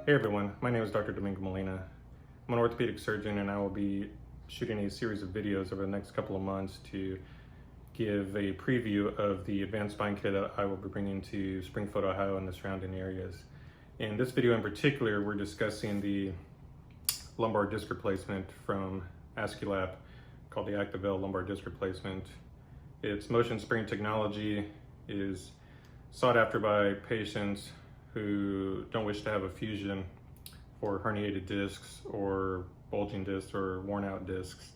Hey everyone, my name is Dr. Domingo Molina. I'm an orthopedic surgeon and I will be shooting a series of videos over the next couple of months to give a preview of the advanced spine kit that I will be bringing to Springfield, Ohio and the surrounding areas. In this video in particular, we're discussing the lumbar disc replacement from ActivL called the ActivL lumbar disc replacement. Its motion spring technology is sought after by patients who don't wish to have a fusion for herniated discs or bulging discs or worn out discs.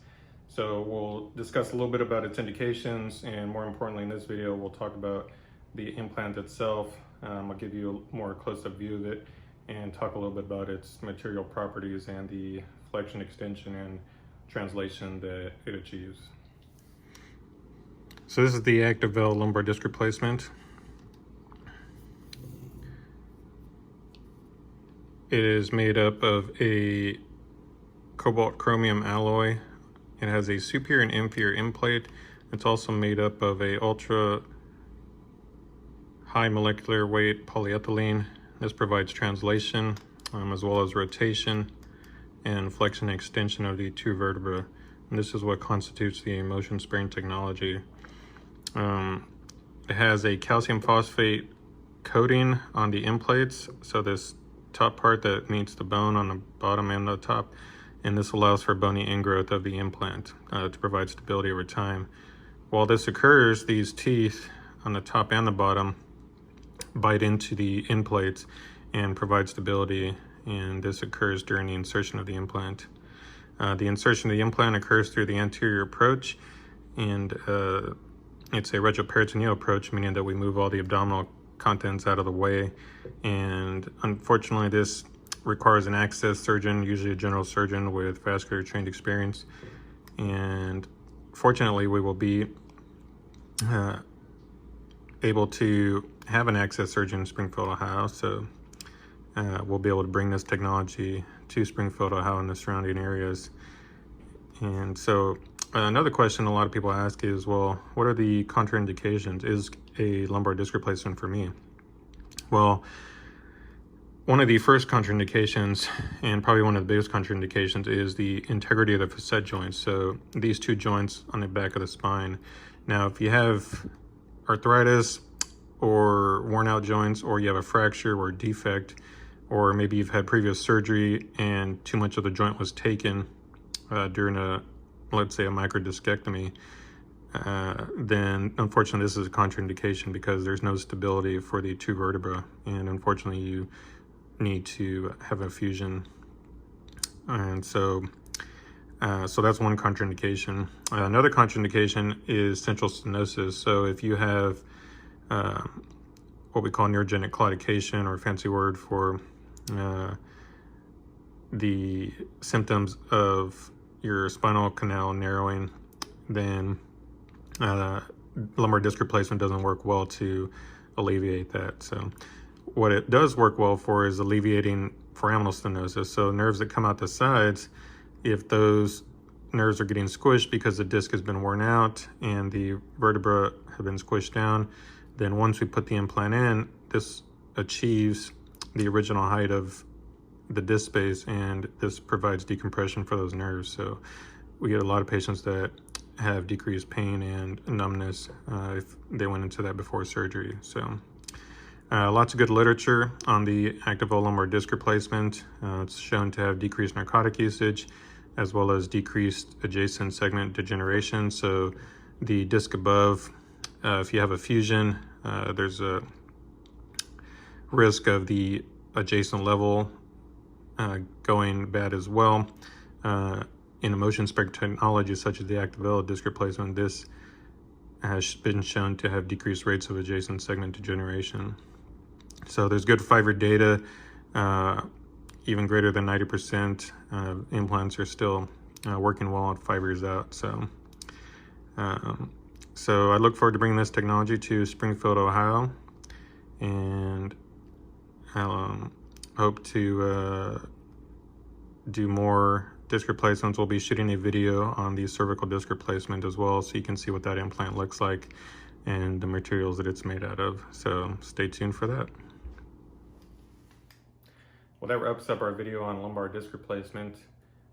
So we'll discuss a little bit about its indications, and more importantly in this video we'll talk about the implant itself. I'll give you a more close-up view of it and talk a little bit about its material properties and the flexion, extension, and translation that it achieves. So this is the ActivL lumbar disc replacement. It is made up of a cobalt chromium alloy. It has a superior and inferior end plate. It's also made up of a ultra high molecular weight polyethylene. This provides translation as well as rotation and flexion and extension of the two vertebrae. And this is what constitutes the motion sparing technology. It has a calcium phosphate coating on the end plates, so this top part that meets the bone on the bottom and the top, and this allows for bony ingrowth of the implant to provide stability over time. While this occurs, these teeth on the top and the bottom bite into the end plates and provide stability, and this occurs during the insertion of the implant. The insertion of the implant occurs through the anterior approach, and it's a retroperitoneal approach, meaning that we move all the abdominal contents out of the way, and unfortunately this requires an access surgeon, usually a general surgeon with vascular trained experience, and fortunately we will be able to have an access surgeon in Springfield, Ohio, so we'll be able to bring this technology to Springfield, Ohio and the surrounding areas. And so another question a lot of people ask is, well, what are the contraindications? Is a lumbar disc replacement for me? Well, one of the first contraindications, and probably one of the biggest contraindications, is the integrity of the facet joints. So these two joints on the back of the spine. Now, if you have arthritis or worn out joints, or you have a fracture or defect, or maybe you've had previous surgery and too much of the joint was taken during let's say a microdiscectomy, then unfortunately this is a contraindication because there's no stability for the two vertebrae, and unfortunately you need to have a fusion. And so that's one contraindication. Another contraindication is central stenosis. So if you have what we call neurogenic claudication, or a fancy word for the symptoms of your spinal canal narrowing, then lumbar disc replacement doesn't work well to alleviate that. So what it does work well for is alleviating foraminal stenosis. So nerves that come out the sides, if those nerves are getting squished because the disc has been worn out and the vertebra have been squished down, then once we put the implant in, this achieves the original height of the disc space, and this provides decompression for those nerves. So we get a lot of patients that have decreased pain and numbness if they went into that before surgery. So lots of good literature on the ActivL lumbar disc replacement. It's shown to have decreased narcotic usage as well as decreased adjacent segment degeneration. So the disc above, if you have a fusion, there's a risk of the adjacent level going bad as well. In a motion sparing technology such as the ActivL disc replacement, this has been shown to have decreased rates of adjacent segment degeneration. So there's good fiber data, even greater than 90%. Implants are still working well on fibers out. So I look forward to bringing this technology to Springfield, Ohio, and hope to do more disc replacements. We'll be shooting a video on the cervical disc replacement as well, so you can see what that implant looks like and the materials that it's made out of. So stay tuned for that. Well, that wraps up our video on lumbar disc replacement.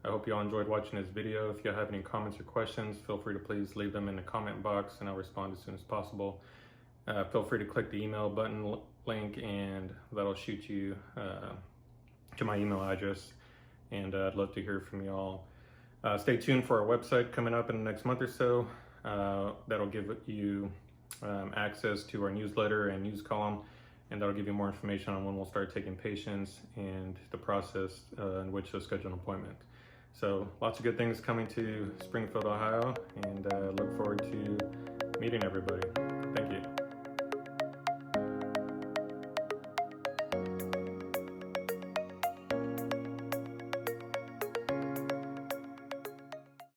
I hope you all enjoyed watching this video. If you have any comments or questions, feel free to please leave them in the comment box and I'll respond as soon as possible. Feel free to click the email button link and that'll shoot you to my email address, and I'd love to hear from you all. Stay tuned for our website coming up in the next month or so. That'll give you access to our newsletter and news column, and that'll give you more information on when we'll start taking patients and the process in which to schedule an appointment. So lots of good things coming to Springfield, Ohio, and look forward to meeting everybody.